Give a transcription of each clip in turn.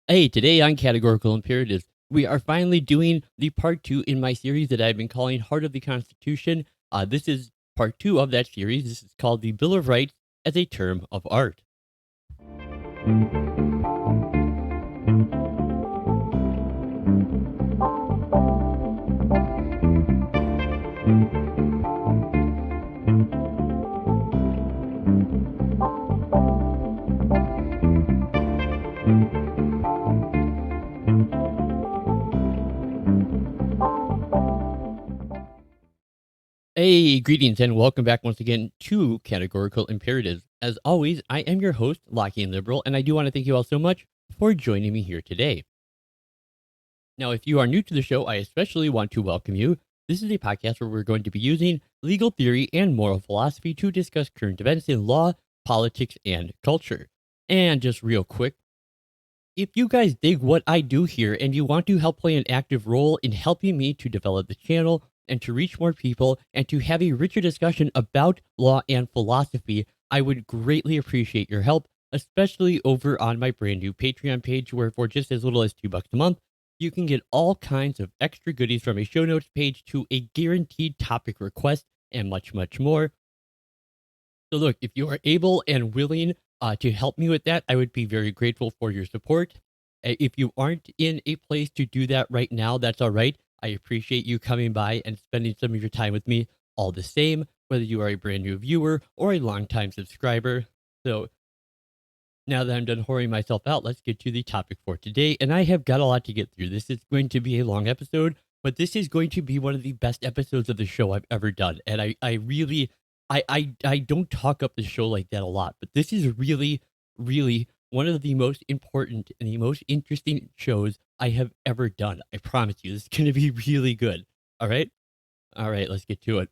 Hey, today on Categorical Imperatives, we are finally doing the part two in my series that I've been calling Heart of the Constitution. This is part two of that series. This is called the Bill of Rights as a Term of Art. Hey, greetings and welcome back once again to Categorical Imperatives. As always, I am your host, Lockean Liberal, and I do want to thank you all so much for joining me here today. Now, if you are new to the show, I especially want to welcome you. This is a podcast where we're going to be using legal theory and moral philosophy to discuss current events in law, politics, and culture. And just real quick, if you guys dig what I do here and you want to help play an active role in helping me to develop the channel and to reach more people and to have a richer discussion about law and philosophy, I would greatly appreciate your help, especially over on my brand new Patreon page, where for just as little as $2 a month, you can get all kinds of extra goodies from a show notes page to a guaranteed topic request and much, much more. So look, if you are able and willing to help me with that, I would be very grateful for your support. If you aren't in a place to do that right now, that's all right. I appreciate you coming by and spending some of your time with me all the same, whether you are a brand new viewer or a longtime subscriber. So now that I'm done whoring myself out, let's get to the topic for today. And I have got a lot to get through. This is going to be a long episode, but this is going to be one of the best episodes of the show I've ever done. And I really, I don't talk up the show like that a lot, but this is really, really one of the most important and the most interesting shows I have ever done. I promise you, this is going to be really good. All right. All right. Let's get to it.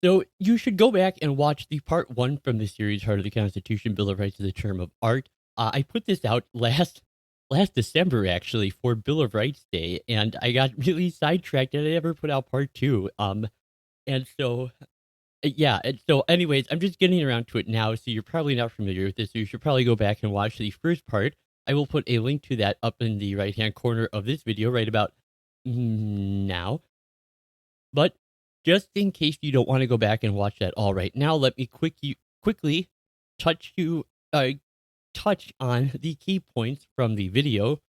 So you should go back and watch the part one from the series Heart of the Constitution, Bill of Rights as a Term of Art. I put this out last December actually for Bill of Rights Day, and I got really sidetracked and I never put out part two. And so yeah, and so anyways, I'm just getting around to it now, so you're probably not familiar with this, so you should probably go back and watch the first part. I will put a link to that up in the right-hand corner of this video right about now. But just in case you don't want to go back and watch that all right now, let me quickly touch you touch on the key points from the video.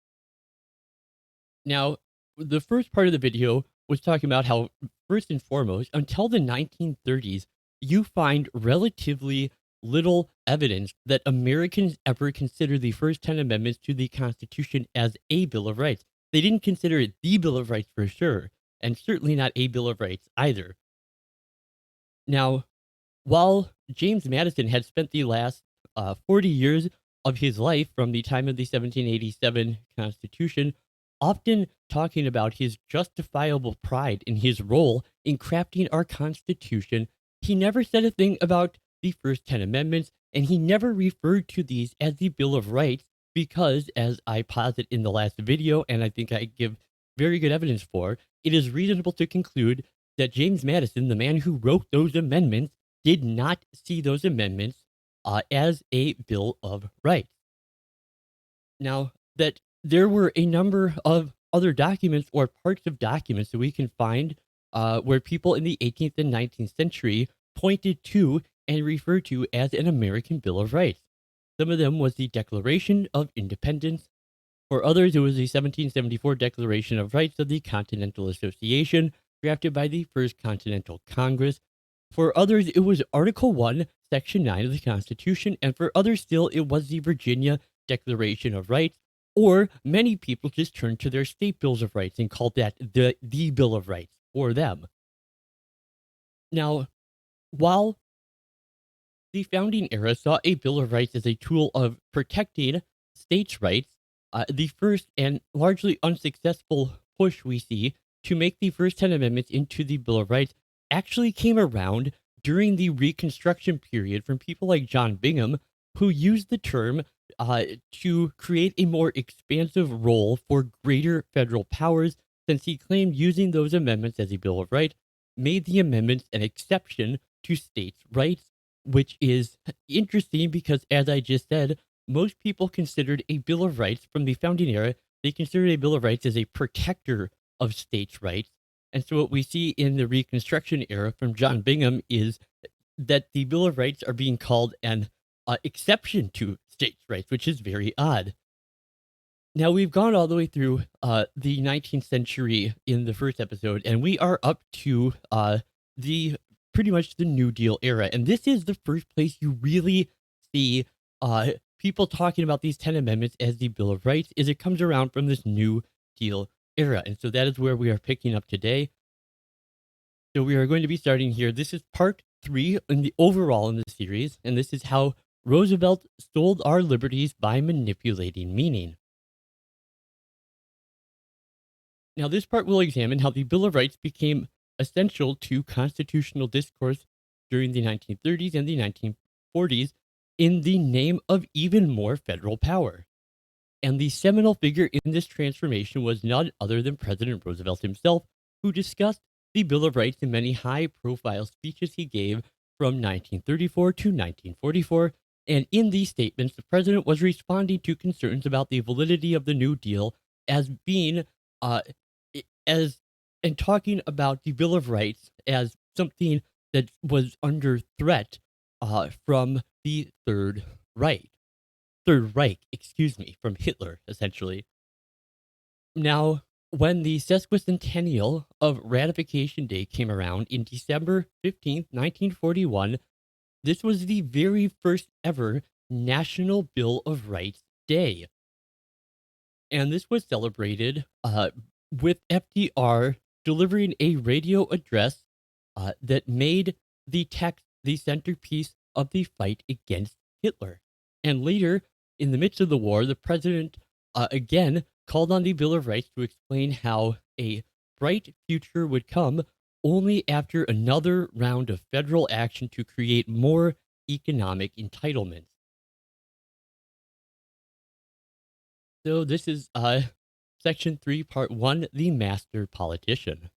Now, the first part of the video was talking about how, first and foremost, until the 1930s, you find relatively little evidence that Americans ever considered the first 10 amendments to the Constitution as a Bill of Rights. They didn't consider it the Bill of Rights for sure, and certainly not a Bill of Rights either. Now, while James Madison had spent the last 40 years of his life from the time of the 1787 Constitution often talking about his justifiable pride in his role in crafting our Constitution, he never said a thing about the first 10 amendments, and he never referred to these as the Bill of Rights because, as I posit in the last video, and I think I give very good evidence for, it is reasonable to conclude that James Madison, the man who wrote those amendments, did not see those amendments as a Bill of Rights. Now, that there were a number of other documents or parts of documents that we can find where people in the 18th and 19th century pointed to and referred to as an American Bill of Rights. Some of them was the Declaration of Independence. For others, it was the 1774 Declaration of Rights of the Continental Association, drafted by the First Continental Congress. For others, it was Article 1, Section 9 of the Constitution, and for others still, it was the Virginia Declaration of Rights, or many people just turned to their state bills of rights and called that the Bill of Rights for them. Now, while the founding era saw a Bill of Rights as a tool of protecting states' rights, the first and largely unsuccessful push we see to make the first 10 amendments into the Bill of Rights actually came around during the Reconstruction period from people like John Bingham, who used the term to create a more expansive role for greater federal powers, since he claimed using those amendments as a Bill of Rights made the amendments an exception to states' rights, which is interesting because, as I just said, most people considered a Bill of Rights from the founding era, they considered a Bill of Rights as a protector of states' rights. And so what we see in the Reconstruction era from John Bingham is that the Bill of Rights are being called an exception to states' rights, which is very odd. Now we've gone all the way through the 19th century in the first episode, and we are up to the pretty much the New Deal era. And this is the first place you really see people talking about these 10 amendments as the Bill of Rights, is it comes around from this New Deal era. And so that is where we are picking up today. So we are going to be starting here. This is part 3 in the overall in the series, and this is how Roosevelt stole our liberties by manipulating meaning. Now, this part will examine how the Bill of Rights became essential to constitutional discourse during the 1930s and the 1940s in the name of even more federal power. And the seminal figure in this transformation was none other than President Roosevelt himself, who discussed the Bill of Rights in many high profile speeches he gave from 1934 to 1944. And in these statements, the president was responding to concerns about the validity of the New Deal as being uh, as and talking about the Bill of Rights as something that was under threat from the Third Reich, excuse me, from Hitler, essentially. Now, when the sesquicentennial of ratification day came around in December 15th, 1941, this was the very first ever National Bill of Rights Day. And this was celebrated with FDR delivering a radio address that made the text the centerpiece of the fight against Hitler. And later, in the midst of the war, the president again called on the Bill of Rights to explain how a bright future would come only after another round of federal action to create more economic entitlements. So this is Section 3, Part 1, The Master Politician.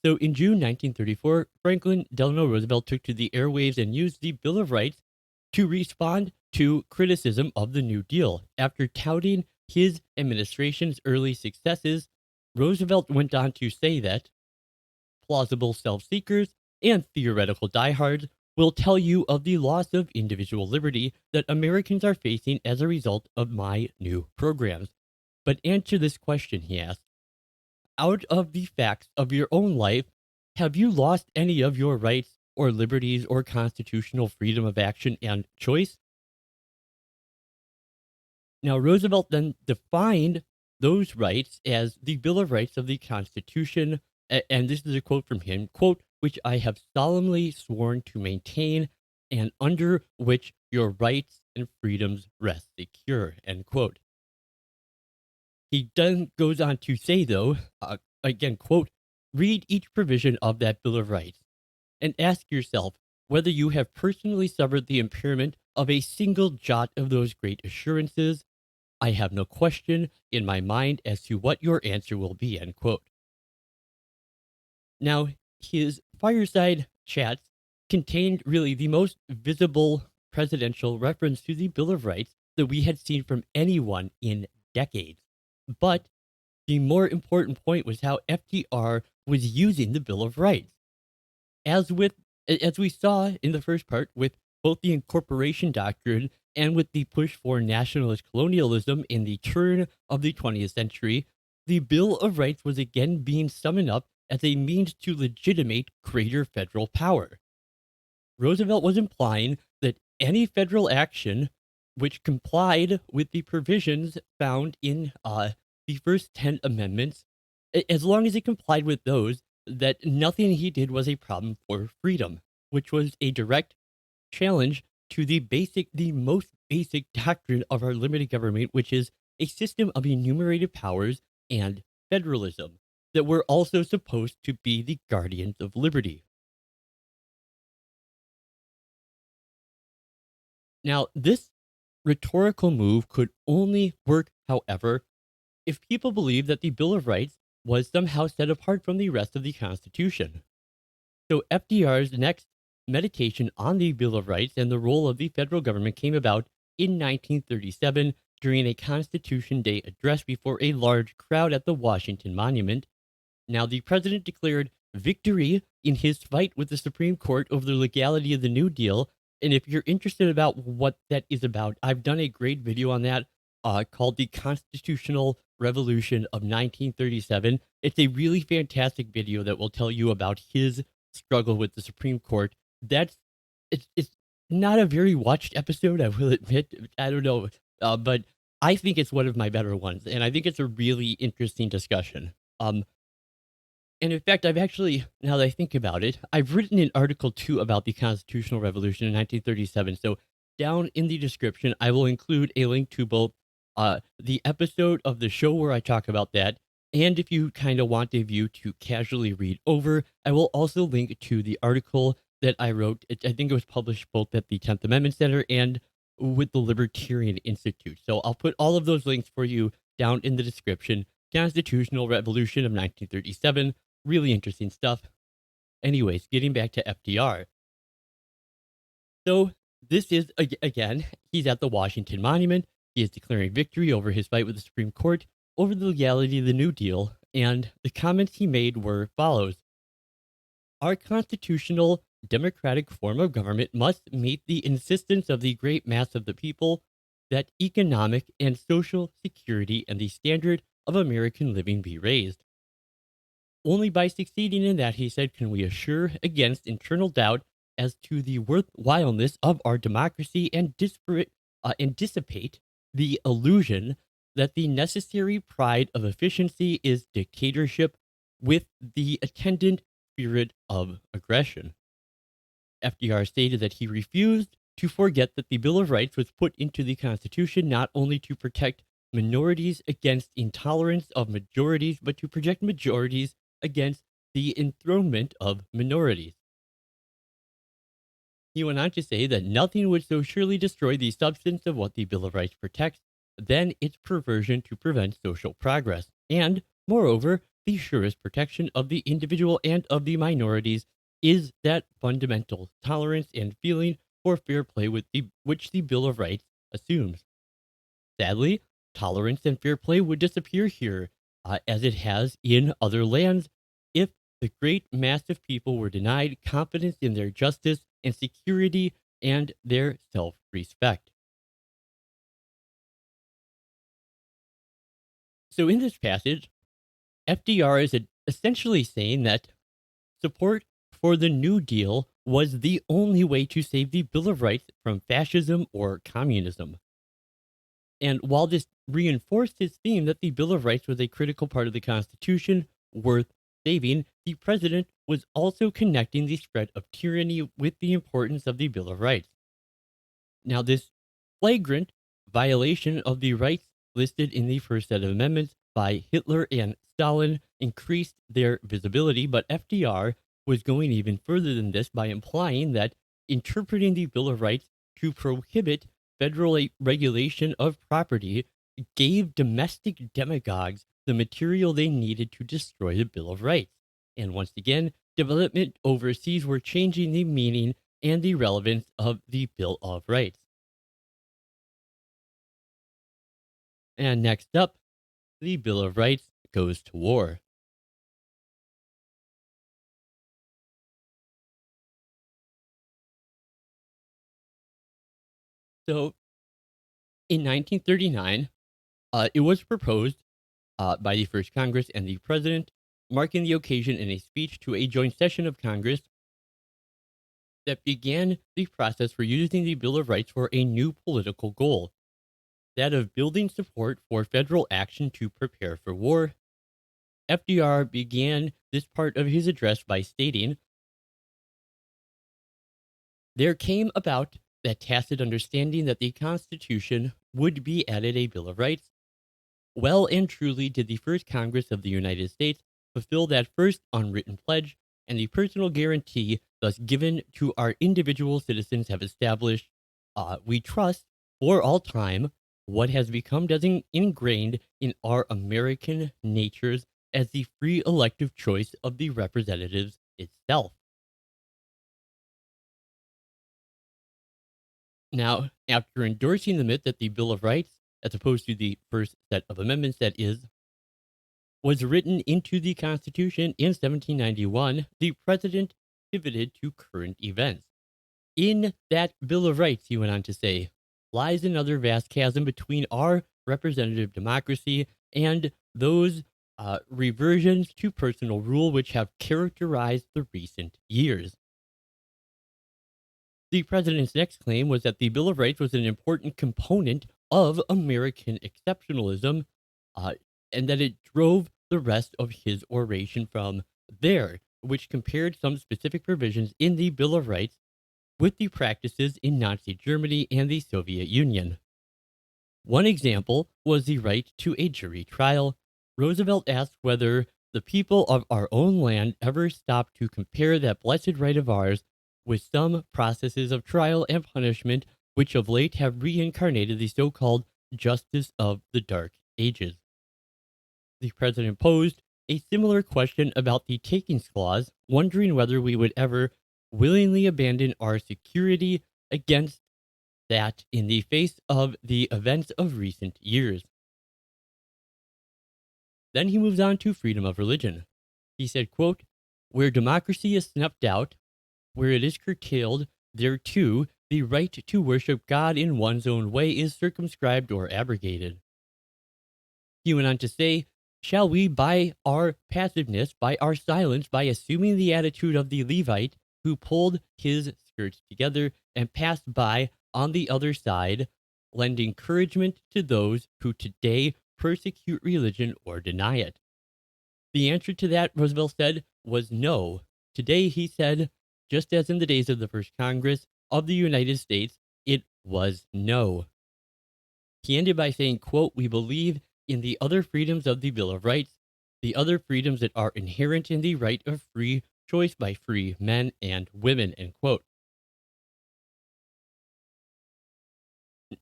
So in June 1934, Franklin Delano Roosevelt took to the airwaves and used the Bill of Rights to respond to criticism of the New Deal. After touting his administration's early successes, Roosevelt went on to say that plausible self-seekers and theoretical diehards will tell you of the loss of individual liberty that Americans are facing as a result of my new programs. But answer this question, he asked. Out of the facts of your own life, have you lost any of your rights or liberties or constitutional freedom of action and choice? Now, Roosevelt then defined those rights as the Bill of Rights of the Constitution, and this is a quote from him, quote, which I have solemnly sworn to maintain and under which your rights and freedoms rest secure, end quote. He then goes on to say, though, again, quote, read each provision of that Bill of Rights and ask yourself whether you have personally suffered the impairment of a single jot of those great assurances. I have no question in my mind as to what your answer will be, end quote. Now, his fireside chats contained really the most visible presidential reference to the Bill of Rights that we had seen from anyone in decades. But the more important point was how FDR was using the Bill of Rights. As we saw in the first part with both the incorporation doctrine and with the push for nationalist colonialism in the turn of the 20th century, the Bill of Rights was again being summoned up as a means to legitimate greater federal power. Roosevelt was implying that any federal action which complied with the provisions found in the first 10 amendments, as long as it complied with those, that nothing he did was a problem for freedom, which was a direct challenge to the most basic doctrine of our limited government, which is a system of enumerated powers and federalism that were also supposed to be the guardians of liberty. Now, this rhetorical move could only work, however, if people believed that the Bill of Rights was somehow set apart from the rest of the Constitution. So FDR's next meditation on the Bill of Rights and the role of the federal government came about in 1937 during a Constitution Day address before a large crowd at the Washington Monument. Now, the president declared victory in his fight with the Supreme Court over the legality of the New Deal. And if you're interested about what that is about, I've done a great video on that called The Constitutional Revolution of 1937. It's a really fantastic video that will tell you about his struggle with the Supreme Court. It's not a very watched episode, I will admit. I don't know, but I think it's one of my better ones, and I think it's a really interesting discussion. And in fact, I've actually, now that I think about it, I've written an article too about the Constitutional Revolution in 1937. So down in the description, I will include a link to both the episode of the show where I talk about that. And if you kind of want a view to casually read over, I will also link to the article that I wrote. I think it was published both at the 10th Amendment Center and with the Libertarian Institute. So I'll put all of those links for you down in the description. Constitutional Revolution of 1937. Really interesting stuff. Anyways, getting back to FDR. So this is, again, he's at the Washington Monument. He is declaring victory over his fight with the Supreme Court over the legality of the New Deal. And the comments he made were follows. Our constitutional democratic form of government must meet the insistence of the great mass of the people that economic and social security and the standard of American living be raised. Only by succeeding in that, he said, can we assure against internal doubt as to the worthwhileness of our democracy and dissipate the illusion that the necessary pride of efficiency is dictatorship with the attendant spirit of aggression. FDR stated that he refused to forget that the Bill of Rights was put into the Constitution not only to protect minorities against intolerance of majorities, but to protect majorities against the enthronement of minorities. He went on to say that nothing would so surely destroy the substance of what the Bill of Rights protects than its perversion to prevent social progress, and, moreover, the surest protection of the individual and of the minorities is that fundamental tolerance and feeling for fair play which the Bill of Rights assumes. Sadly, tolerance and fair play would disappear here, as it has in other lands, if the great mass of people were denied confidence in their justice and security and their self-respect. So in this passage, FDR is essentially saying that support for the New Deal was the only way to save the Bill of Rights from fascism or communism. And while this reinforced his theme that the Bill of Rights was a critical part of the Constitution worth saving, the president was also connecting the spread of tyranny with the importance of the Bill of Rights. Now, this flagrant violation of the rights listed in the first set of amendments by Hitler and Stalin increased their visibility, but FDR was going even further than this by implying that interpreting the Bill of Rights to prohibit federal regulation of property gave domestic demagogues the material they needed to destroy the Bill of Rights. And once again, development overseas were changing the meaning and the relevance of the Bill of Rights. And next up, the Bill of Rights goes to war. So in 1939, it was proposed by the First Congress and the President, marking the occasion in a speech to a joint session of Congress that began the process for using the Bill of Rights for a new political goal, that of building support for federal action to prepare for war. FDR began this part of his address by stating, there came about that tacit understanding that the Constitution would be added a Bill of Rights. Well and truly did the first Congress of the United States fulfill that first unwritten pledge, and the personal guarantee thus given to our individual citizens have established, we trust, for all time, what has become ingrained in our American natures as the free elective choice of the representatives itself. Now, after endorsing the myth that the Bill of Rights, as opposed to the first set of amendments that is, was written into the Constitution in 1791, the president pivoted to current events. In that Bill of Rights, he went on to say, lies another vast chasm between our representative democracy and those reversions to personal rule which have characterized the recent years. The president's next claim was that the Bill of Rights was an important component of American exceptionalism, uh, and that it drove the rest of his oration from there, which compared some specific provisions in the Bill of Rights with the practices in Nazi Germany and the Soviet Union. One example was the right to a jury trial. Roosevelt asked whether the people of our own land ever stopped to compare that blessed right of ours with some processes of trial and punishment which of late have reincarnated the so-called justice of the Dark Ages. The president posed a similar question about the takings clause, wondering whether we would ever willingly abandon our security against that in the face of the events of recent years. Then he moves on to freedom of religion. He said, quote, where democracy is snuffed out, where it is curtailed, there too the right to worship God in one's own way is circumscribed or abrogated. He went on to say, shall we, by our passiveness, by our silence, by assuming the attitude of the Levite who pulled his skirts together and passed by on the other side, lend encouragement to those who today persecute religion or deny it? The answer to that, Roosevelt said, was no. Today, he said, just as in the days of the First Congress of the United States, it was no. He ended by saying, quote, we believe in the other freedoms of the Bill of Rights, the other freedoms that are inherent in the right of free choice by free men and women, end quote.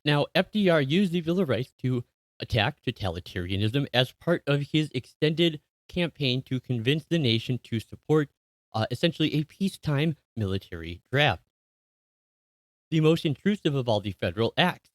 Now, FDR used the Bill of Rights to attack totalitarianism as part of his extended campaign to convince the nation to support essentially a peacetime military draft, the most intrusive of all the federal acts.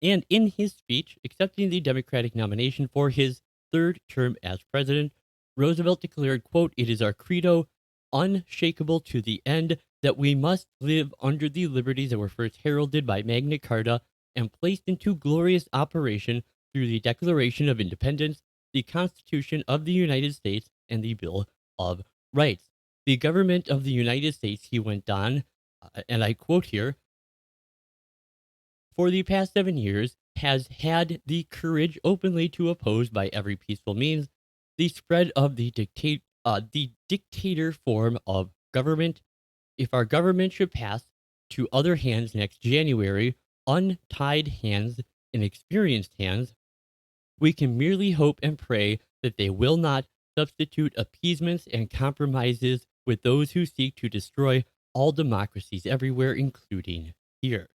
And in his speech accepting the Democratic nomination for his third term as president, Roosevelt declared, quote, it is our credo, unshakable to the end, that we must live under the liberties that were first heralded by Magna Carta and placed into glorious operation through the Declaration of Independence, the Constitution of the United States, and the Bill of Rights. The government of the United States, he went on, and I quote here, for the past 7 years has had the courage openly to oppose by every peaceful means the spread of the dictator form of government. If our government should pass to other hands next January, untied hands and experienced hands, we can merely hope and pray that they will not substitute appeasements and compromises with those who seek to destroy all democracies everywhere, including here.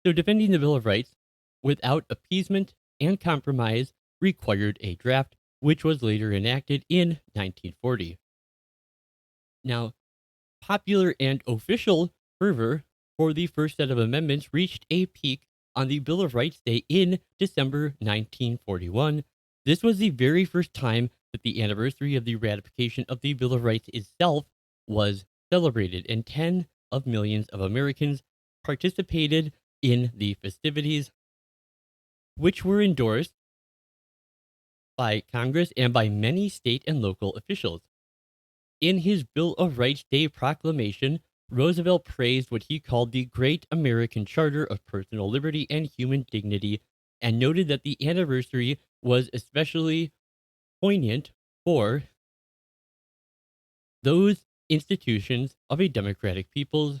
So defending the Bill of Rights without appeasement and compromise required a draft, which was later enacted in 1940. Now, popular and official fervor for the first set of amendments reached a peak on the Bill of Rights Day in December 1941. This was the very first time that the anniversary of the ratification of the Bill of Rights itself was celebrated, and tens of millions of Americans participated in the festivities, which were endorsed by Congress and by many state and local officials. In his Bill of Rights Day proclamation, Roosevelt praised what he called the Great American Charter of Personal Liberty and Human Dignity, and noted that the anniversary was especially poignant for those institutions of a democratic peoples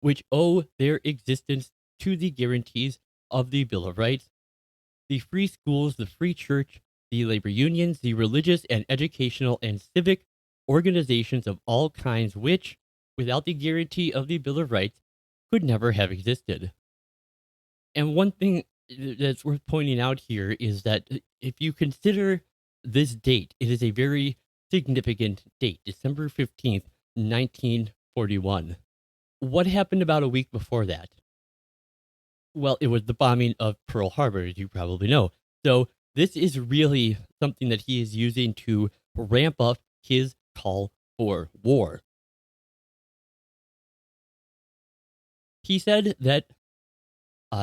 which owe their existence to the guarantees of the Bill of Rights, the free schools, the free church, the labor unions, the religious and educational and civic organizations of all kinds, which, without the guarantee of the Bill of Rights, could never have existed. And one thing that's worth pointing out here is that if you consider this date, it is a very significant date, December 15th, 41. What happened about a week before that? Well, it was the bombing of Pearl Harbor, as you probably know. So this is really something that he is using to ramp up his call for war. He said that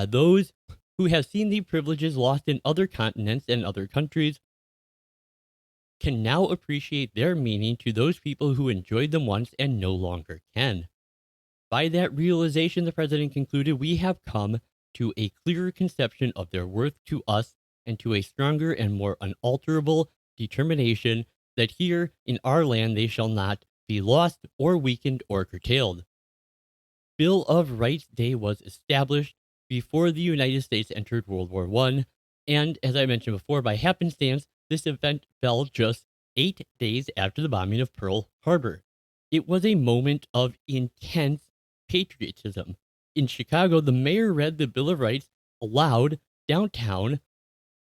those who have seen the privileges lost in other continents and other countries can now appreciate their meaning to those people who enjoyed them once and no longer can. By that realization, the president concluded, we have come to a clearer conception of their worth to us and to a stronger and more unalterable determination that here in our land they shall not be lost or weakened or curtailed. Bill of Rights Day was established before the United States entered World War I, and as I mentioned before, by happenstance, this event fell just 8 days after the bombing of Pearl Harbor. It was a moment of intense patriotism. In Chicago, the mayor read the Bill of Rights aloud downtown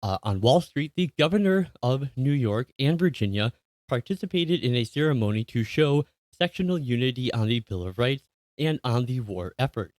on Wall Street. The governor of New York and Virginia participated in a ceremony to show sectional unity on the Bill of Rights and on the war effort.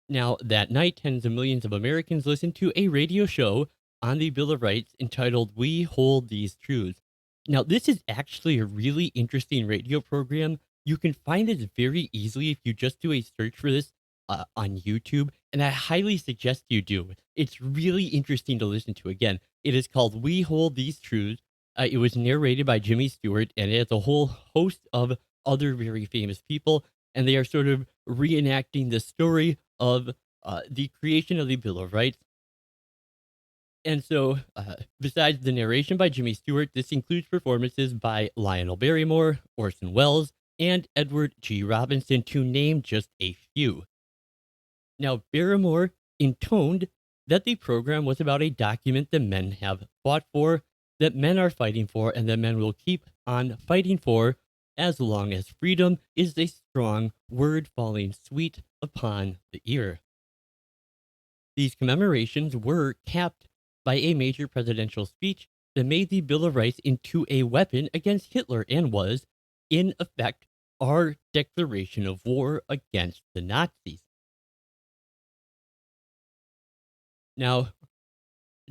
Now, that night, tens of millions of Americans listened to a radio show on the Bill of Rights entitled We Hold These Truths. Now, this is actually a really interesting radio program. You can find it very easily if you just do a search for this on YouTube, and I highly suggest you do. It's really interesting to listen to. Again, it is called We Hold These Truths. It was narrated by Jimmy Stewart, and it has a whole host of other very famous people, and they are sort of reenacting the story of the creation of the Bill of Rights. And so, besides the narration by Jimmy Stewart, this includes performances by Lionel Barrymore, Orson Welles, and Edward G. Robinson, to name just a few. Now, Barrymore intoned that the program was about a document that men have fought for, that men are fighting for, and that men will keep on fighting for as long as freedom is a strong word falling sweet upon the ear. These commemorations were capped by a major presidential speech that made the Bill of Rights into a weapon against Hitler and was, in effect, our declaration of war against the Nazis. Now,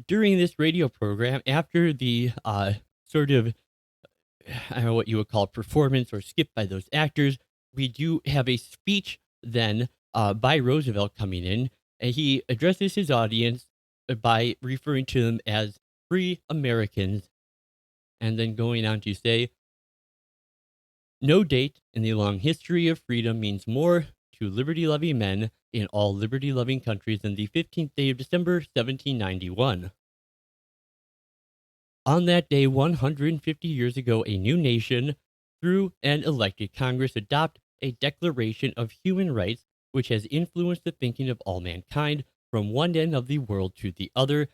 during this radio program, after the sort of, I don't know what you would call performance or skip by those actors, we do have a speech then by Roosevelt coming in, and he addresses his audience by referring to them as free Americans, and then going on to say, no date in the long history of freedom means more to liberty loving men in all liberty loving countries than the 15th day of December, 1791. On that day, 150 years ago, a new nation, through an elected Congress, adopted a Declaration of Human Rights, which has influenced the thinking of all mankind from one end of the world to the other.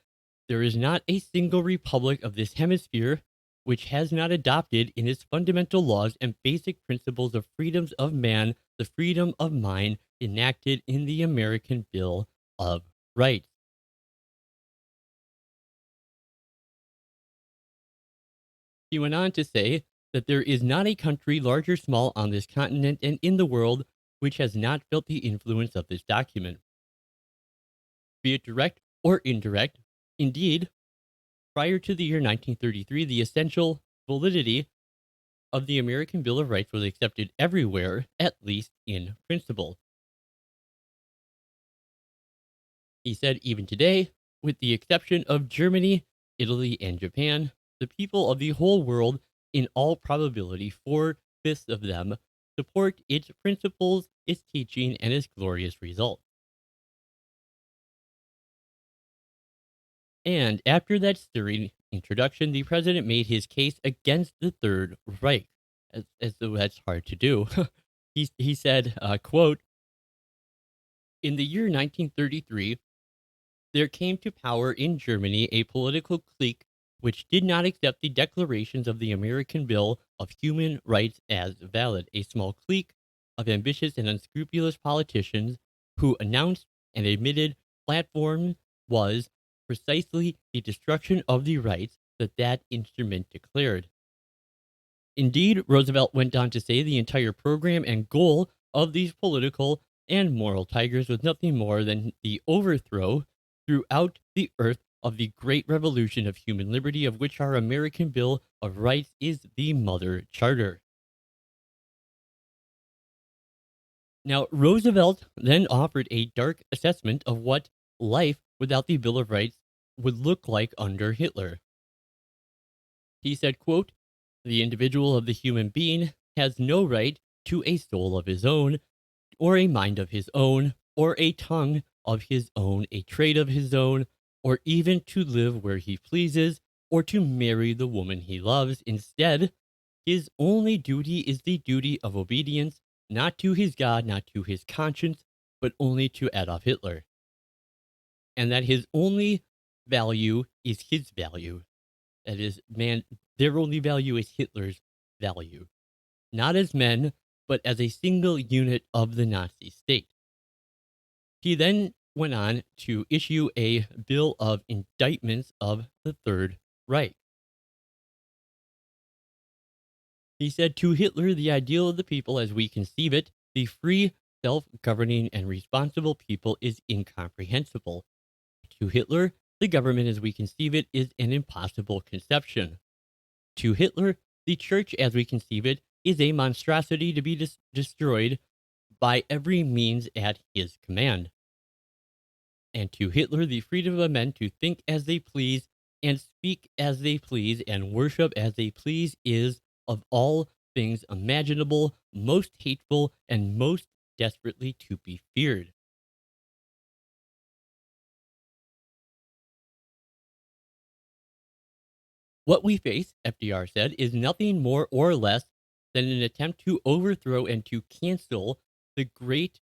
There is not a single republic of this hemisphere which has not adopted in its fundamental laws and basic principles of freedoms of man the freedom of mind enacted in the American Bill of Rights. He went on to say that there is not a country, large or small, on this continent and in the world which has not felt the influence of this document, be it direct or indirect. Indeed, prior to the year 1933, the essential validity of the American Bill of Rights was accepted everywhere, at least in principle. He said, even today, with the exception of Germany, Italy, and Japan, the people of the whole world, in all probability, 4/5 of them, support its principles, its teaching, and its glorious result. And after that stirring introduction, the president made his case against the Third Reich, as though that's hard to do. He said, quote, in the year 1933, there came to power in Germany a political clique which did not accept the declarations of the American Bill of Human Rights as valid. A small clique of ambitious and unscrupulous politicians who announced and admitted platform was precisely the destruction of the rights that that instrument declared. Indeed, Roosevelt went on to say the entire program and goal of these political and moral tigers was nothing more than the overthrow throughout the earth of the great revolution of human liberty, of which our American Bill of Rights is the mother charter. Now, Roosevelt then offered a dark assessment of what life without the Bill of Rights would look like under Hitler. He said, quote, "The individual of the human being has no right to a soul of his own, or a mind of his own, or a tongue of his own, a trade of his own, or even to live where he pleases, or to marry the woman he loves. Instead, his only duty is the duty of obedience, not to his God, not to his conscience, but only to Adolf Hitler. And that his only value is his value. That is, man, their only value is Hitler's value. Not as men, but as a single unit of the Nazi state." He then went on to issue a bill of indictments of the Third Reich. He said, "To Hitler, the ideal of the people as we conceive it, the free, self-governing, and responsible people, is incomprehensible. To Hitler, the government as we conceive it is an impossible conception. To Hitler, the church as we conceive it is a monstrosity to be destroyed by every means at his command. And to Hitler, the freedom of men to think as they please and speak as they please and worship as they please is, of all things imaginable, most hateful and most desperately to be feared." What we face, FDR said, is nothing more or less than an attempt to overthrow and to cancel the great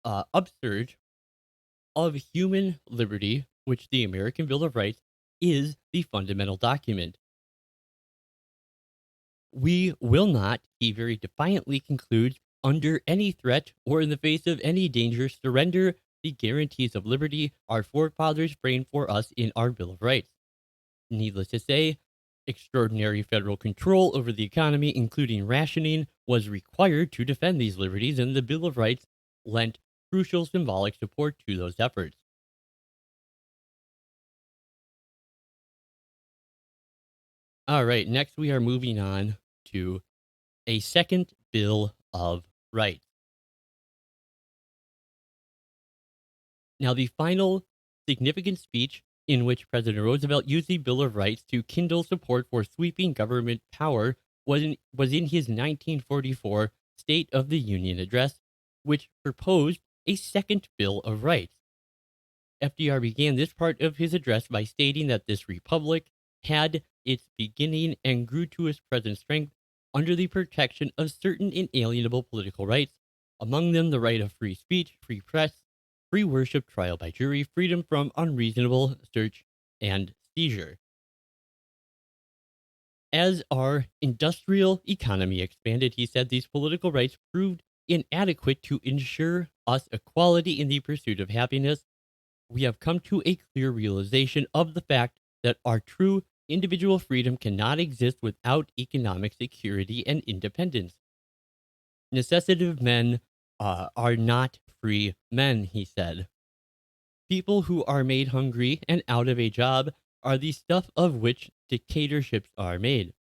upsurge of human liberty, which the American Bill of Rights is the fundamental document. "We will not," he very defiantly concludes, "under any threat or in the face of any danger, surrender the guarantees of liberty our forefathers framed for us in our Bill of Rights. Needless to say, extraordinary federal control over the economy, including rationing, was required to defend these liberties, and the Bill of Rights lent crucial symbolic support to those efforts." All right, next we are moving on to a second Bill of Rights. Now, the final significant speech in which President Roosevelt used the Bill of Rights to kindle support for sweeping government power was in his 1944 State of the Union address, which proposed a second Bill of Rights. FDR began this part of his address by stating that this republic had its beginning and grew to its present strength under the protection of certain inalienable political rights, among them the right of free speech, free press, free worship, trial by jury, freedom from unreasonable search and seizure. As our industrial economy expanded, he said these political rights proved inadequate to ensure us equality in the pursuit of happiness. We have come to a clear realization of the fact that our true individual freedom cannot exist without economic security and independence. Necessitative men are not free men, he said. People who are made hungry and out of a job are the stuff of which dictatorships are made.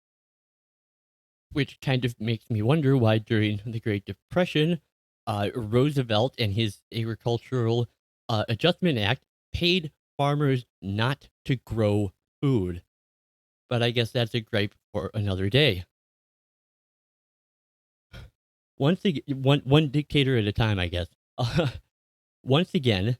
Which kind of makes me wonder why during the Great Depression, Roosevelt and his Agricultural Adjustment Act paid farmers not to grow food. But I guess that's a gripe for another day. One dictator at a time, I guess. Once again,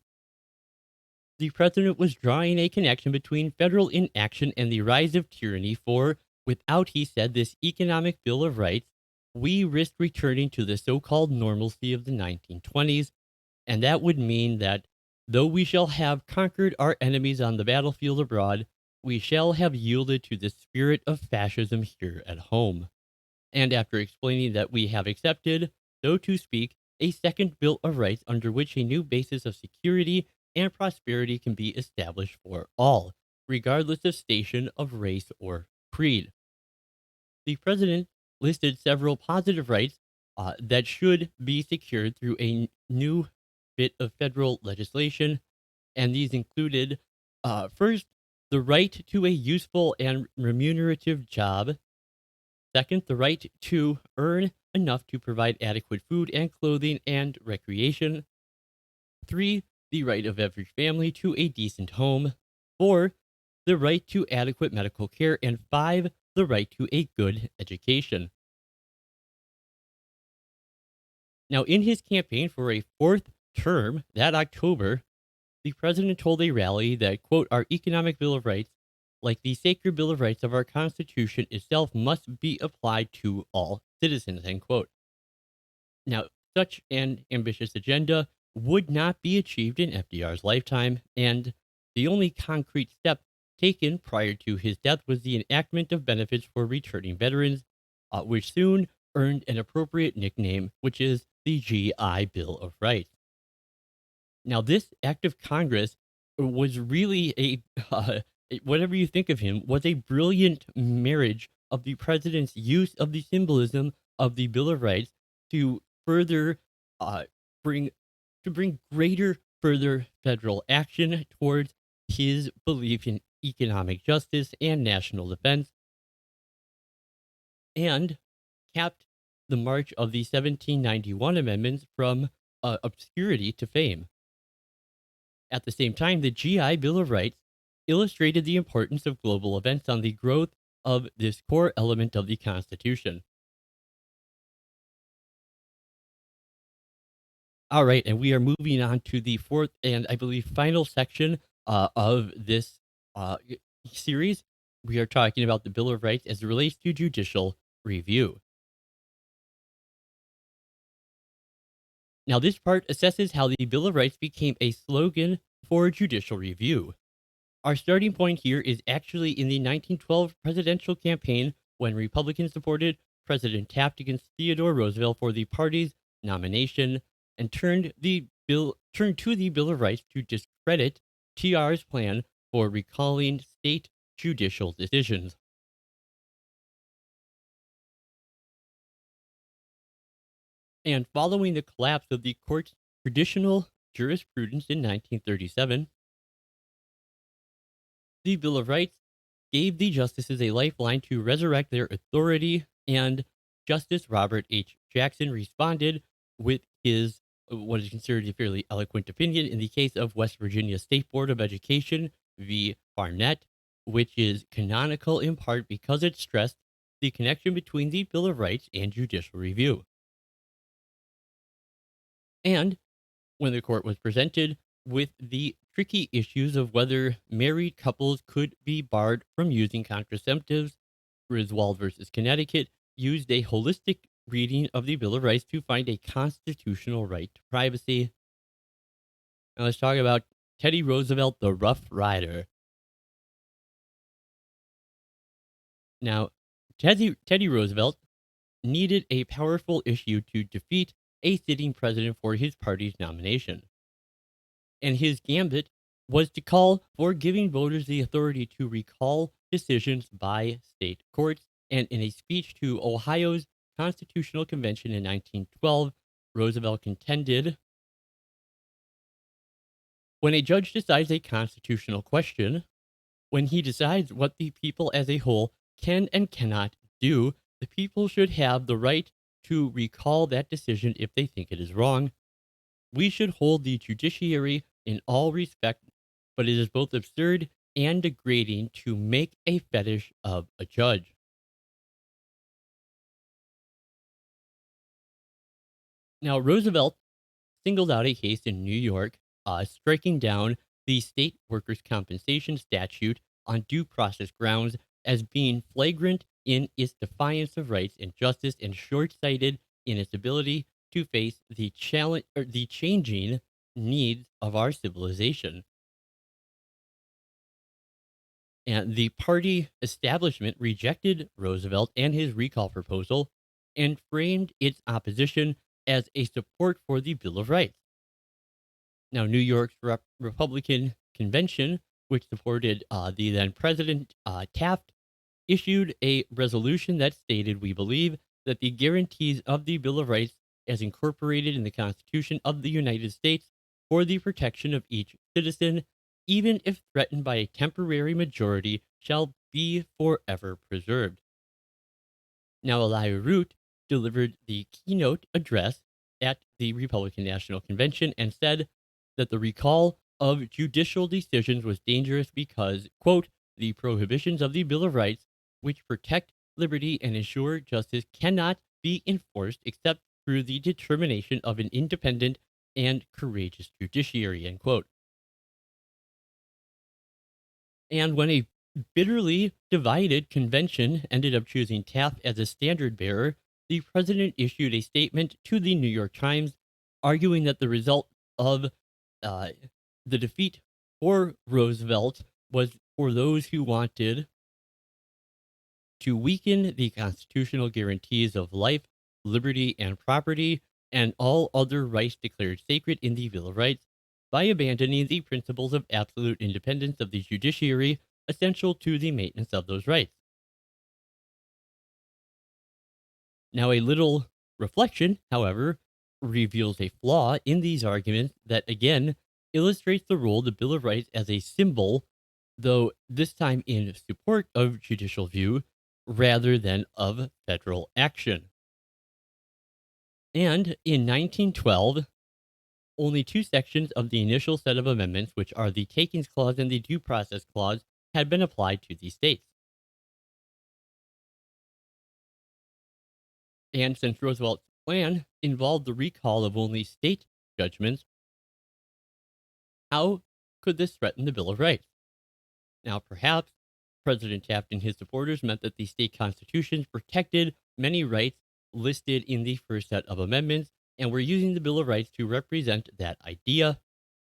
the president was drawing a connection between federal inaction and the rise of tyranny, for without, he said, this economic Bill of Rights, we risk returning to the so-called normalcy of the 1920s, and that would mean that though we shall have conquered our enemies on the battlefield abroad, we shall have yielded to the spirit of fascism here at home. And after explaining that we have accepted, so to speak, a second Bill of Rights under which a new basis of security and prosperity can be established for all, regardless of station of race or creed. The president listed several positive rights that should be secured through a new bit of federal legislation. And these included first, the right to a useful and remunerative job. Second, the right to earn enough to provide adequate food and clothing and recreation. Three, the right of every family to a decent home. Four, the right to adequate medical care. And five, the right to a good education. Now, in his campaign for a fourth term that October, the president told a rally that, quote, our economic Bill of Rights, like the sacred Bill of Rights of our Constitution itself, must be applied to all citizens, end quote. Now, such an ambitious agenda would not be achieved in FDR's lifetime, and the only concrete step taken prior to his death was the enactment of benefits for returning veterans, which soon earned an appropriate nickname, which is the GI Bill of Rights. Now, this act of Congress was really whatever you think of him, was a brilliant marriage of the president's use of the symbolism of the Bill of Rights to further uh, bring bring greater further federal action towards his belief in economic justice and national defense, and capped the march of the 1791 amendments from obscurity to fame. At the same time, the GI Bill of Rights illustrated the importance of global events on the growth of this core element of the Constitution. All right, and we are moving on to the fourth and I believe final section of this series. We are talking about the Bill of Rights as it relates to judicial review. Now, this part assesses how the Bill of Rights became a slogan for judicial review. Our starting point here is actually in the 1912 presidential campaign when Republicans supported President Taft against Theodore Roosevelt for the party's nomination and turned to the Bill of Rights to discredit TR's plan for recalling state judicial decisions. And following the collapse of the court's traditional jurisprudence in 1937, the Bill of Rights gave the justices a lifeline to resurrect their authority, and Justice Robert H. Jackson responded with his what is considered a fairly eloquent opinion in the case of West Virginia State Board of Education v. Barnette, which is canonical in part because it stressed the connection between the Bill of Rights and judicial review. And when the court was presented with the tricky issues of whether married couples could be barred from using contraceptives, Griswold versus Connecticut used a holistic reading of the Bill of Rights to find a constitutional right to privacy. Now let's talk about Teddy Roosevelt, the Rough Rider. Now, Teddy Roosevelt needed a powerful issue to defeat a sitting president for his party's nomination. And his gambit was to call for giving voters the authority to recall decisions by state courts. And in a speech to Ohio's Constitutional Convention in 1912, Roosevelt contended, when a judge decides a constitutional question, when he decides what the people as a whole can and cannot do, the people should have the right to recall that decision if they think it is wrong. We should hold the judiciary in all respect, but it is both absurd and degrading to make a fetish of a judge. Now, Roosevelt singled out a case in New York, striking down the state workers' compensation statute on due process grounds as being flagrant in its defiance of rights and justice and short-sighted in its ability to face the challenge or the changing needs of our civilization. And the party establishment rejected Roosevelt and his recall proposal and framed its opposition as a support for the Bill of Rights. Now, New York's Republican convention, which supported the then president Taft, issued a resolution that stated, we believe that the guarantees of the Bill of Rights, as incorporated in the Constitution of the United States, for the protection of each citizen, even if threatened by a temporary majority, shall be forever preserved. Now, Elihu Root delivered the keynote address at the Republican National Convention and said that the recall of judicial decisions was dangerous because, quote, the prohibitions of the Bill of Rights, which protect liberty and ensure justice, cannot be enforced except through the determination of an independent and courageous judiciary, end quote. And when a bitterly divided convention ended up choosing Taft as a standard bearer, the president issued a statement to the New York Times arguing that the result of uh, the defeat for Roosevelt was for those who wanted to weaken the constitutional guarantees of life, liberty, and property, and all other rights declared sacred in the Bill of Rights by abandoning the principles of absolute independence of the judiciary essential to the maintenance of those rights. Now, a little reflection, however, reveals a flaw in these arguments that again illustrates the role of the Bill of Rights as a symbol, though this time in support of judicial view rather than of federal action. And in 1912, only two sections of the initial set of amendments, which are the Takings Clause and the Due Process Clause, had been applied to the states. And since Roosevelt's plan involved the recall of only state judgments, how could this threaten the Bill of Rights? Now, perhaps President Taft and his supporters meant that the state constitutions protected many rights listed in the first set of amendments and were using the Bill of Rights to represent that idea.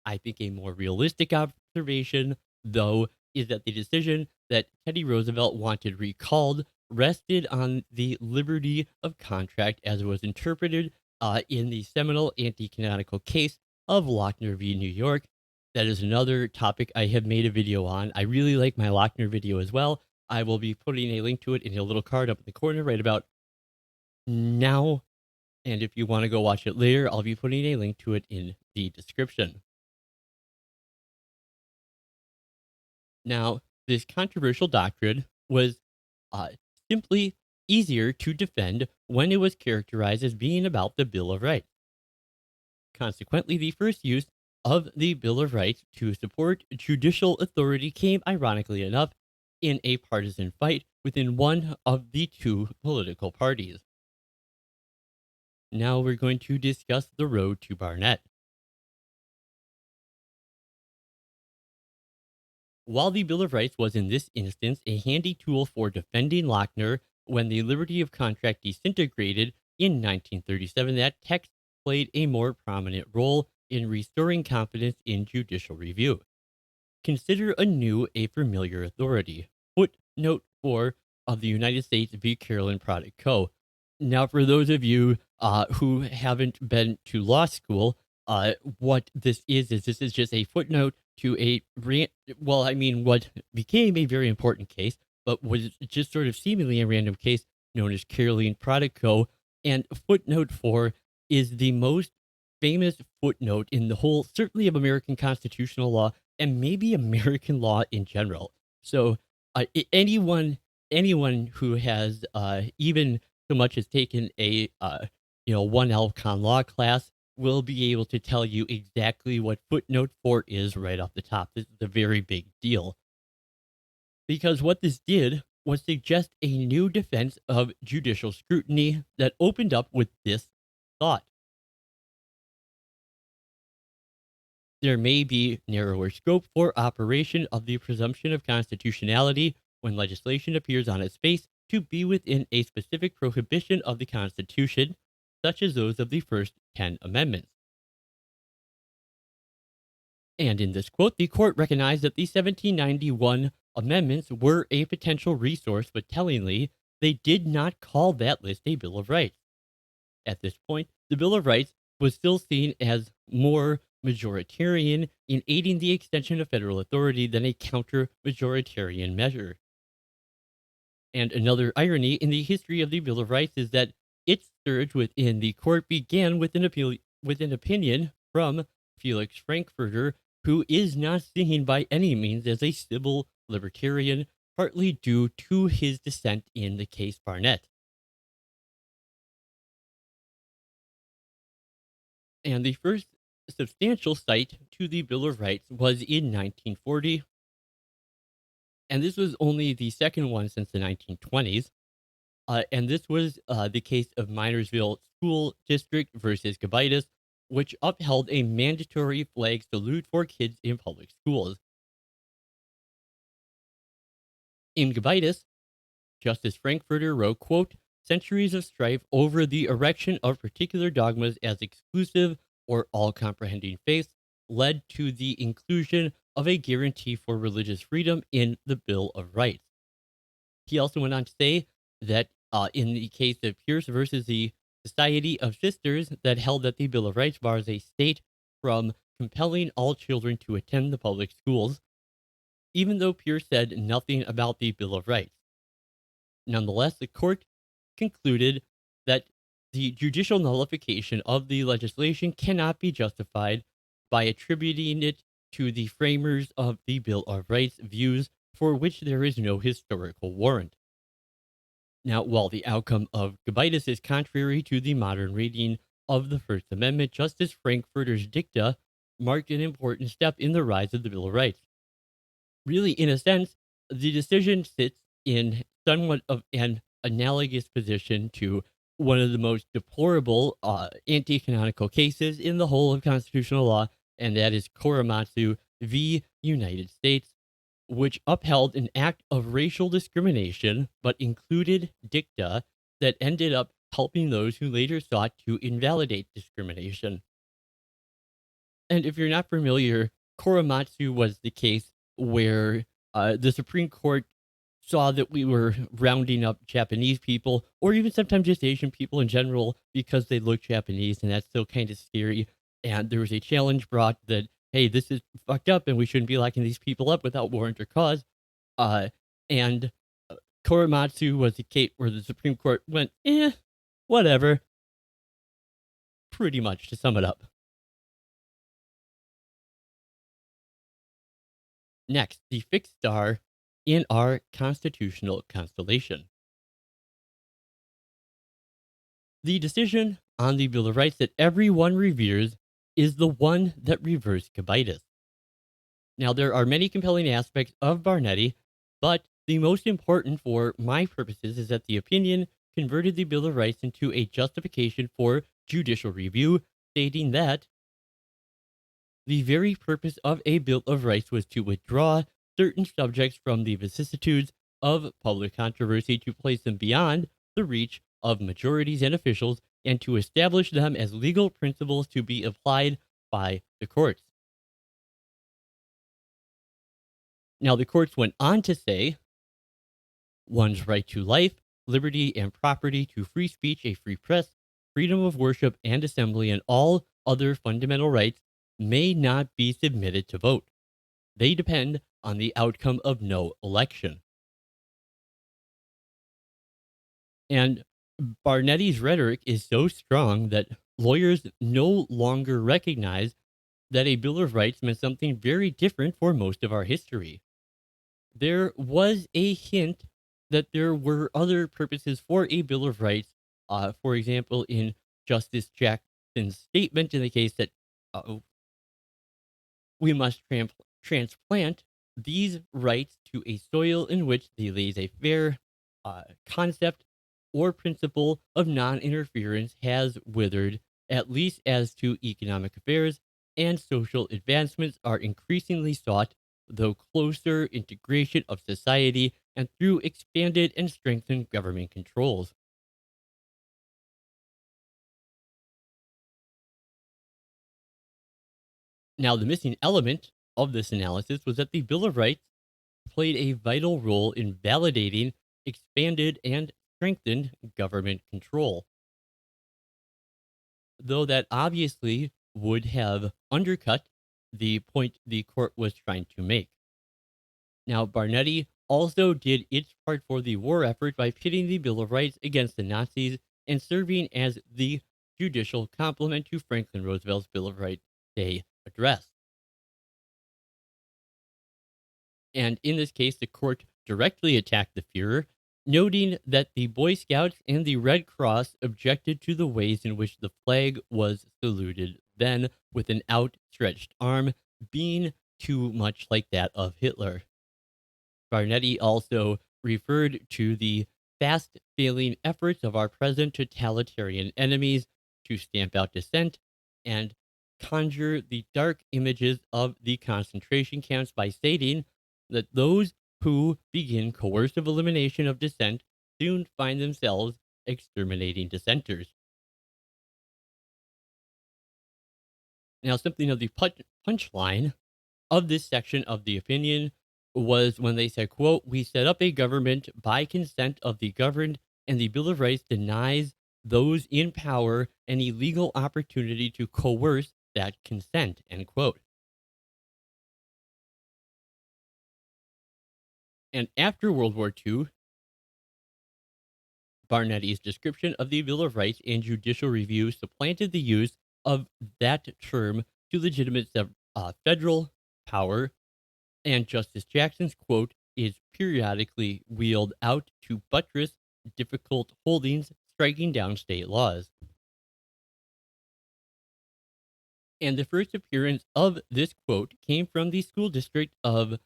I think a more realistic observation, though, is that the decision that Teddy Roosevelt wanted recalled rested on the liberty of contract as it was interpreted in the seminal anti canonical case of Lochner v. New York. That is another topic I have made a video on. I really like my Lochner video as well. I will be putting a link to it in a little card up in the corner right about now. And if you want to go watch it later, I'll be putting a link to it in the description. Now, this controversial doctrine was uh, simply easier to defend when it was characterized as being about the Bill of Rights. Consequently, the first use of the Bill of Rights to support judicial authority came, ironically enough, in a partisan fight within one of the two political parties. Now we're going to discuss the road to Barnette. While the Bill of Rights was in this instance a handy tool for defending Lochner when the liberty of contract disintegrated in 1937, that text played a more prominent role in restoring confidence in judicial review. Consider anew a familiar authority. Footnote 4 of the United States v. Carolyn Product Co. Now, for those of you who haven't been to law school, what this is just a footnote to what became a very important case, but was just sort of seemingly a random case known as Carolyn Product Co. And footnote 4 is the most famous footnote in the whole, certainly of American constitutional law and maybe American law in general. So anyone who has even so much as taken a 1L con law class will be able to tell you exactly what footnote 4 is right off the top. This is a very big deal. Because what this did was suggest a new defense of judicial scrutiny that opened up with this thought. There may be narrower scope for operation of the presumption of constitutionality when legislation appears on its face to be within a specific prohibition of the Constitution, such as those of the first 10 amendments. And in this quote, the court recognized that the 1791 amendments were a potential resource, but tellingly, they did not call that list a Bill of Rights. At this point, the Bill of Rights was still seen as more majoritarian in aiding the extension of federal authority than a counter-majoritarian measure. And another irony in the history of the Bill of Rights is that its surge within the court began with with an opinion from Felix Frankfurter, who is not seen by any means as a civil libertarian, partly due to his dissent in the case Barnette. And the first substantial cite to the Bill of Rights was in 1940, and this was only the second one since the 1920s. And this was the case of Minersville School District versus Gobitis, which upheld a mandatory flag salute for kids in public schools. In Gobitis, Justice Frankfurter wrote, quote, centuries of strife over the erection of particular dogmas as exclusive or all-comprehending faiths led to the inclusion of a guarantee for religious freedom in the Bill of Rights. He also went on to say that in the case of Pierce versus the Society of Sisters, that held that the Bill of Rights bars a state from compelling all children to attend the public schools, even though Pierce said nothing about the Bill of Rights. Nonetheless, the court concluded that the judicial nullification of the legislation cannot be justified by attributing it to the framers of the Bill of Rights views for which there is no historical warrant. Now, while the outcome of Gobitis is contrary to the modern reading of the First Amendment, Justice Frankfurter's dicta marked an important step in the rise of the Bill of Rights. Really, in a sense, the decision sits in somewhat of an analogous position to one of the most deplorable anti-canonical cases in the whole of constitutional law, and that is Korematsu v. United States, which upheld an act of racial discrimination, but included dicta that ended up helping those who later sought to invalidate discrimination. And if you're not familiar, Korematsu was the case where the Supreme Court saw that we were rounding up Japanese people, or even sometimes just Asian people in general, because they look Japanese, and that's still kind of scary. And there was a challenge brought that, hey, this is fucked up, and we shouldn't be locking these people up without warrant or cause. And Korematsu was the case where the Supreme Court went, whatever, pretty much, to sum it up. Next, the fixed star in our constitutional constellation. The decision on the Bill of Rights that everyone reveres is the one that reversed Gobitis. Now, there are many compelling aspects of Barnette, but the most important for my purposes is that the opinion converted the Bill of Rights into a justification for judicial review, stating that the very purpose of a Bill of Rights was to withdraw certain subjects from the vicissitudes of public controversy to place them beyond the reach of majorities and officials and to establish them as legal principles to be applied by the courts. Now, the courts went on to say one's right to life, liberty, and property, to free speech, a free press, freedom of worship and assembly, and all other fundamental rights may not be submitted to vote. They depend on the outcome of no election. And Barnette's rhetoric is so strong that lawyers no longer recognize that a Bill of Rights meant something very different for most of our history. There was a hint that there were other purposes for a Bill of Rights. For example, in Justice Jackson's statement in the case that we must transplant these rights to a soil in which the laissez-faire concept or principle of non-interference has withered, at least as to economic affairs, and social advancements are increasingly sought, though closer integration of society and through expanded and strengthened government controls. Now, the missing element of this analysis was that the Bill of Rights played a vital role in validating expanded and strengthened government control, though that obviously would have undercut the point the court was trying to make. Now, Barnette also did its part for the war effort by pitting the Bill of Rights against the Nazis and serving as the judicial complement to Franklin Roosevelt's Bill of Rights Day address. And in this case, the court directly attacked the Führer, noting that the Boy Scouts and the Red Cross objected to the ways in which the flag was saluted, then with an outstretched arm, being too much like that of Hitler. Barnette also referred to the fast failing efforts of our present totalitarian enemies to stamp out dissent and conjure the dark images of the concentration camps by stating that those who begin coercive elimination of dissent soon find themselves exterminating dissenters. Now, something of the punchline of this section of the opinion was when they said, quote, "We set up a government by consent of the governed, and the Bill of Rights denies those in power any legal opportunity to coerce that consent," end quote. And after World War II, Barnette's description of the Bill of Rights and judicial review supplanted the use of that term to legitimate federal power, and Justice Jackson's quote is periodically wheeled out to buttress difficult holdings striking down state laws. And the first appearance of this quote came from the school district of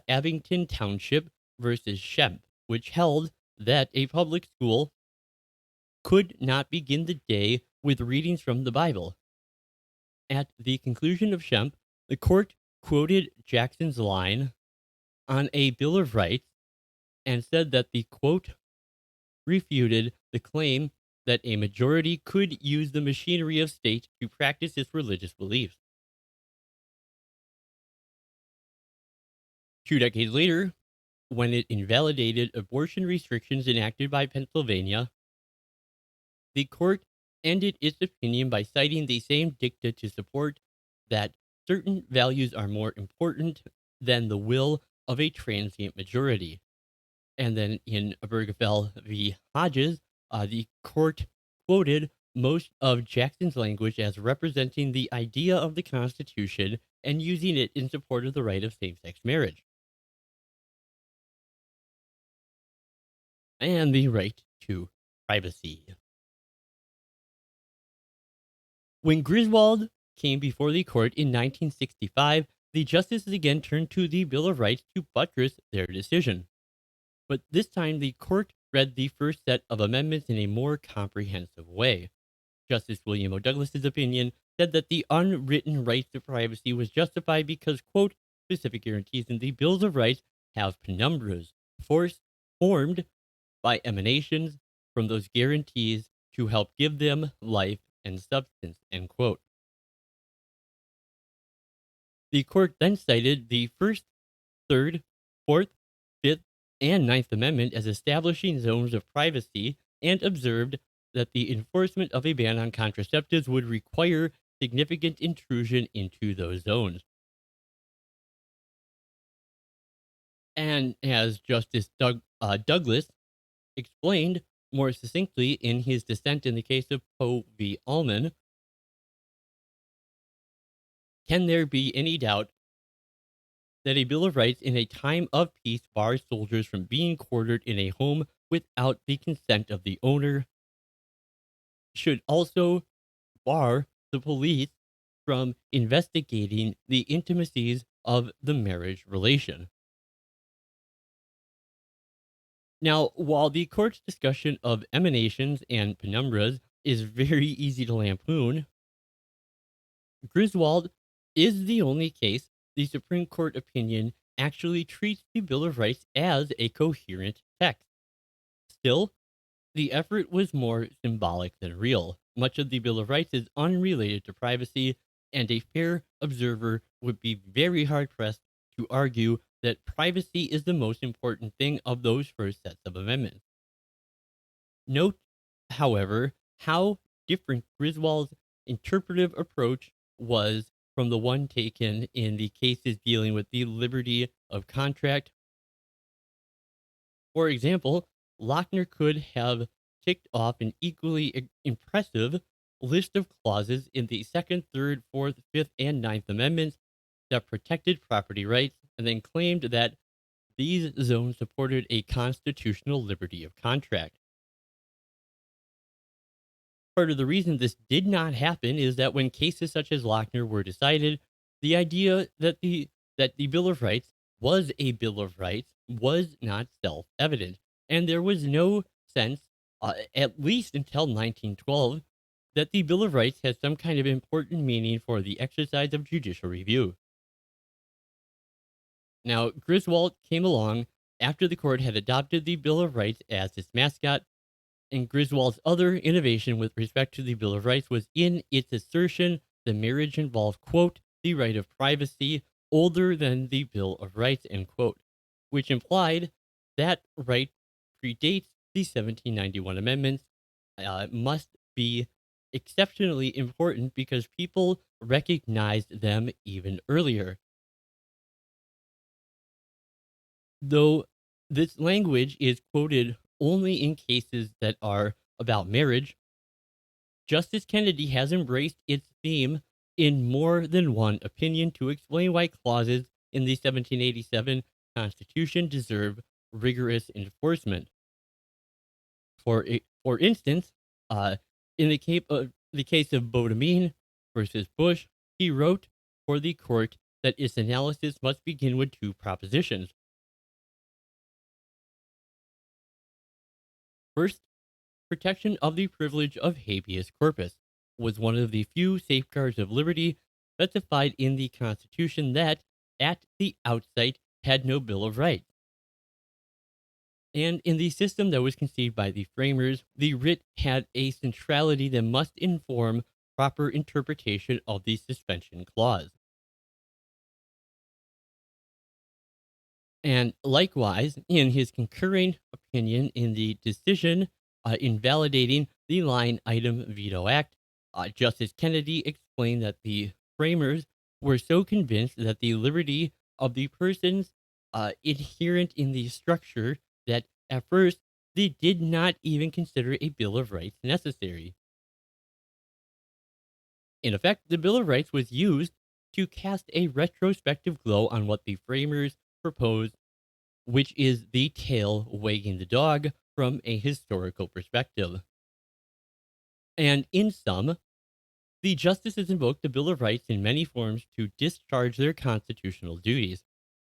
Abington Township versus Shemp, which held that a public school could not begin the day with readings from the Bible. At the conclusion of Shemp, the court quoted Jackson's line on a Bill of Rights and said that the quote refuted the claim that a majority could use the machinery of state to practice its religious beliefs. 2 decades later, when it invalidated abortion restrictions enacted by Pennsylvania, the court ended its opinion by citing the same dicta to support that certain values are more important than the will of a transient majority. And then in Obergefell v. Hodges, the court quoted most of Jackson's language as representing the idea of the Constitution and using it in support of the right of same sex marriage and the right to privacy. When Griswold came before the court in 1965, the justices again turned to the Bill of Rights to buttress their decision. But this time, the court read the first set of amendments in a more comprehensive way. Justice William O. Douglas's opinion said that the unwritten right to privacy was justified because, quote, specific guarantees in the Bills of Rights have penumbras formed by emanations from those guarantees to help give them life and substance, end quote. The court then cited the First, Third, Fourth, Fifth, and Ninth Amendment as establishing zones of privacy and observed that the enforcement of a ban on contraceptives would require significant intrusion into those zones. And as Justice Douglas explained more succinctly in his dissent in the case of Poe v. Allman, can there be any doubt that a Bill of Rights in a time of peace bars soldiers from being quartered in a home without the consent of the owner, should also bar the police from investigating the intimacies of the marriage relation. Now, while the court's discussion of emanations and penumbras is very easy to lampoon, Griswold is the only case the Supreme Court opinion actually treats the Bill of Rights as a coherent text. Still, the effort was more symbolic than real. Much of the Bill of Rights is unrelated to privacy, and a fair observer would be very hard pressed to argue that privacy is the most important thing of those first sets of amendments. Note, however, how different Griswold's interpretive approach was from the one taken in the cases dealing with the liberty of contract. For example, Lochner could have ticked off an equally impressive list of clauses in the Second, Third, Fourth, Fifth, and Ninth Amendments that protected property rights, and then claimed that these zones supported a constitutional liberty of contract. Part of the reason this did not happen is that when cases such as Lochner were decided, the idea that the Bill of Rights was a Bill of Rights was not self-evident, and there was no sense, at least until 1912, that the Bill of Rights had some kind of important meaning for the exercise of judicial review. Now, Griswold came along after the court had adopted the Bill of Rights as its mascot, and Griswold's other innovation with respect to the Bill of Rights was in its assertion that marriage involved, quote, the right of privacy older than the Bill of Rights, end quote, which implied that right predates the 1791 amendments, must be exceptionally important because people recognized them even earlier. Though this language is quoted only in cases that are about marriage, Justice Kennedy has embraced its theme in more than one opinion to explain why clauses in the 1787 Constitution deserve rigorous enforcement. For instance, in the case of Bodamine versus Bush, he wrote for the court that its analysis must begin with two propositions. First, protection of the privilege of habeas corpus was one of the few safeguards of liberty specified in the Constitution that, at the outset, had no Bill of Rights. And in the system that was conceived by the framers, the writ had a centrality that must inform proper interpretation of the suspension clause. And likewise, in his concurring opinion in the decision invalidating the Line Item Veto Act, Justice Kennedy explained that the framers were so convinced that the liberty of the persons inherent in the structure that at first they did not even consider a Bill of Rights necessary. In effect, the Bill of Rights was used to cast a retrospective glow on what the framers proposed, which is the tail wagging the dog from a historical perspective. And in sum, the justices invoked the Bill of Rights in many forms to discharge their constitutional duties.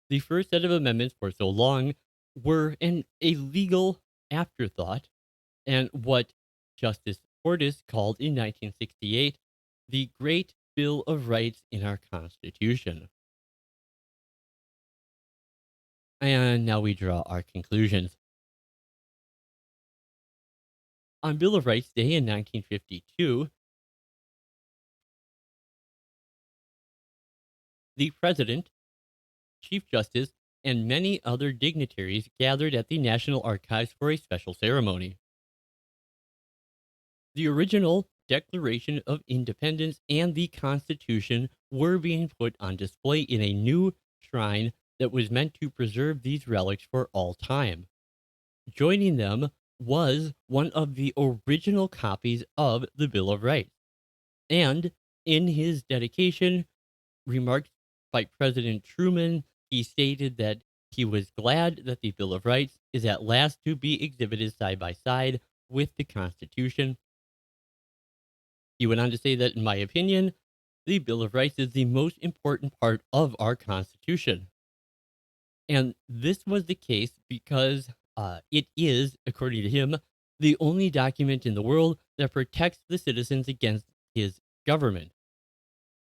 The first set of amendments for so long were a legal afterthought, and what Justice Fortas called in 1968 the Great Bill of Rights in our Constitution. And now we draw our conclusions. On Bill of Rights Day in 1952, the President, Chief Justice, and many other dignitaries gathered at the National Archives for a special ceremony. The original Declaration of Independence and the Constitution were being put on display in a new shrine that was meant to preserve these relics for all time. Joining them was one of the original copies of the Bill of Rights. And in his dedication, remarks by President Truman, he stated that he was glad that the Bill of Rights is at last to be exhibited side by side with the Constitution. He went on to say that, in my opinion, the Bill of Rights is the most important part of our Constitution. And this was the case because it is, according to him, the only document in the world that protects the citizens against his government.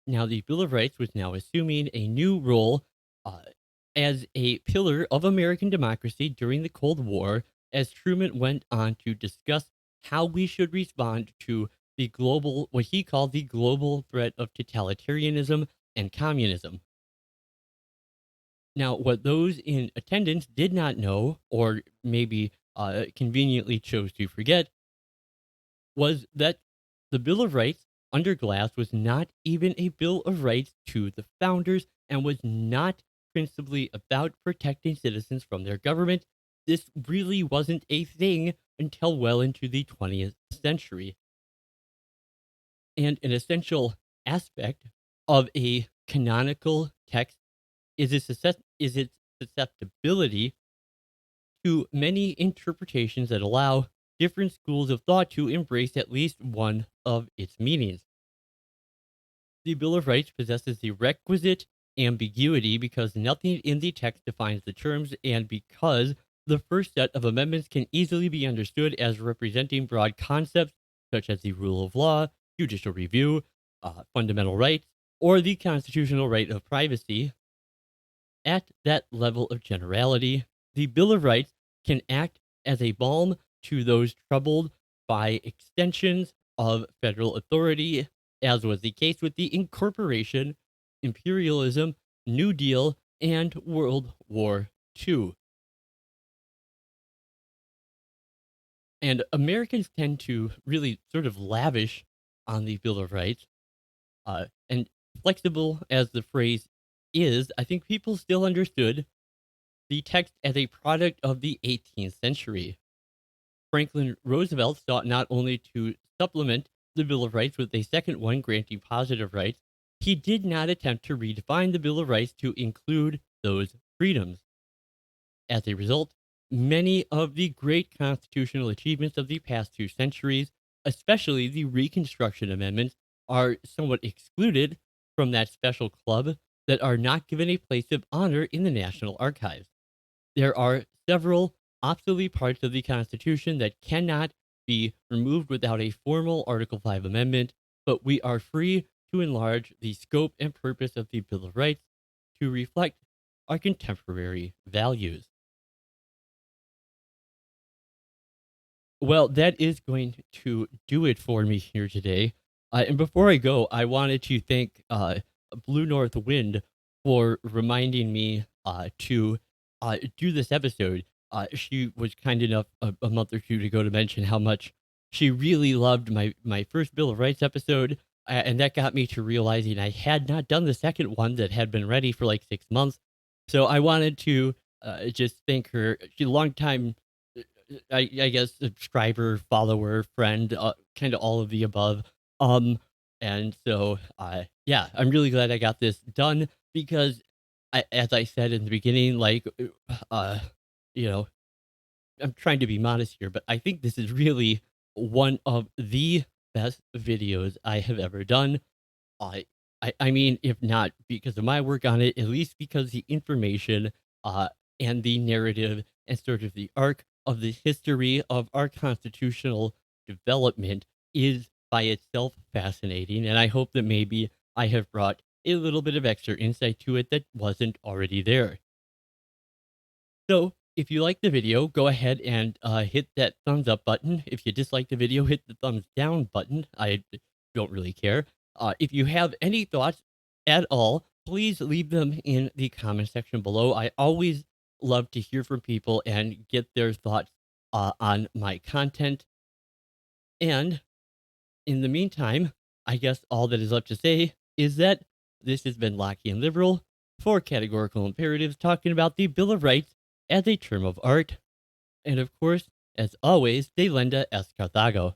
Now, the Bill of Rights was now assuming a new role uh, as a pillar of American democracy during the Cold War, as Truman went on to discuss how we should respond to the global, what he called the global threat of totalitarianism and communism. Now, what those in attendance did not know, or maybe conveniently chose to forget, was that the Bill of Rights under glass was not even a Bill of Rights to the founders and was not principally about protecting citizens from their government. This really wasn't a thing until well into the 20th century. And an essential aspect of a canonical text is its susceptibility to many interpretations that allow different schools of thought to embrace at least one of its meanings. The Bill of Rights possesses the requisite ambiguity because nothing in the text defines the terms, and because the first set of amendments can easily be understood as representing broad concepts such as the rule of law, judicial review, fundamental rights, or the constitutional right of privacy. At that level of generality, the Bill of Rights can act as a balm to those troubled by extensions of federal authority, as was the case with the incorporation, imperialism, New Deal, and World War II. And Americans tend to really sort of lavish on the Bill of Rights. And flexible as the phrase is, I think people still understood the text as a product of the 18th century. Franklin Roosevelt sought not only to supplement the Bill of Rights with a second one granting positive rights, he did not attempt to redefine the Bill of Rights to include those freedoms. As a result, many of the great constitutional achievements of the past 2 centuries, especially the Reconstruction Amendments, are somewhat excluded from that special club that are not given a place of honor in the National Archives. There are several obsolete parts of the Constitution that cannot be removed without a formal Article 5 amendment, but we are free to enlarge the scope and purpose of the Bill of Rights to reflect our contemporary values. Well, that is going to do it for me here today. And before I go, I wanted to thank Blue North Wind for reminding me to do this episode. She was kind enough a month or two ago to mention how much she really loved my first Bill of Rights episode. And that got me to realizing I had not done the second one that had been ready for like 6 months. So I wanted to just thank her. She's a long time I guess subscriber, follower, friend, kind of all of the above. Um, and so, yeah, I'm really glad I got this done because, as I said in the beginning, like, uh, you know, I'm trying to be modest here, but I think this is really one of the best videos I have ever done. I I mean, if not because of my work on it, at least because the information, uh, and the narrative and sort of the arc of the history of our constitutional development is by itself fascinating, and I hope that maybe I have brought a little bit of extra insight to it that wasn't already there. So, if you like the video, go ahead and hit that thumbs up button. If you dislike the video, hit the thumbs down button. I don't really care. If you have any thoughts at all, please leave them in the comment section below. I always love to hear from people and get their thoughts on my content. And in the meantime, I guess all that is left to say is that this has been Lockean Liberal for Categorical Imperatives, talking about the Bill of Rights as a term of art. And of course, as always, de lenda est Carthago.